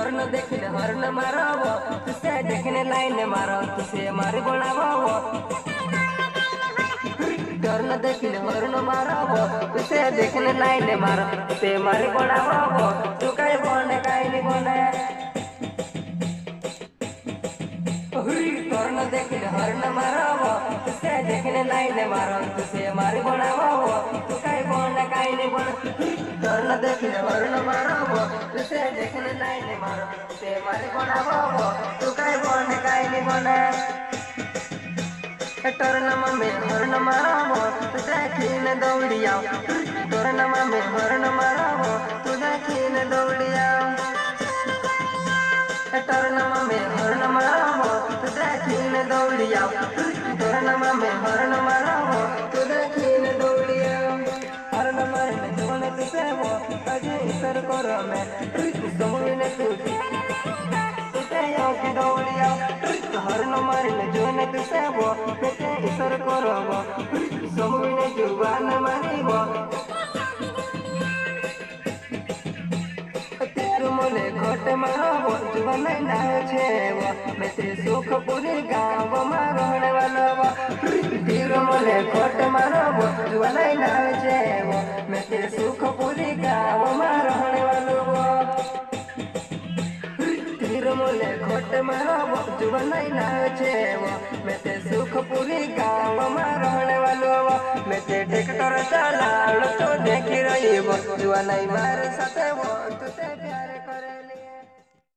turn देखिले हर्न मारब तुसे देखने लाइन मारो तुसे मारी बनाब टर्न देखिले हर्न मारब तुसे देखने लाइन मारो तुसे मारी बनाब तू कई बने कई नहीं बने टर्न देखिले हर्न मारब तुसे देखने लाइन मारो तुसे मारी बनाब तू कई बने कई नहीं बने टर्न देखिले हर्न मारब तुसे देखने लाइन मारो तुसे मारी बनाब तू कई बने कई नहीं बने टर्न में हर्न मारब तू देखिने दौड़िया टर्न में हर्न मारब तू देखिने दौड़िया टर्न में हर्न मारब तू देखिने दौड़िया टर्न में हर्न मारब तू देखिने दौड़िया हर्न मारने जोने तू सेवो अजे इसर करो में सोने तू तुते योगी दौड़िया हर्न मारने जोने तू सेवो मैं इसर करो सोने जुबान मारिबो मोले घोट मारो जुबान नाचेब मेते सुख पूरी गाँव मारने वाला तीर मोले घोट मारो जुबान नाचेब मेते सुख पूरी गाँव मारने वाला तीर मोले घोट मारो जुबान नाचेब मेते सुख पूरी गाँव मारने वाला मेते ट्रैक्टर चला तो देखी रही जुबान मार सते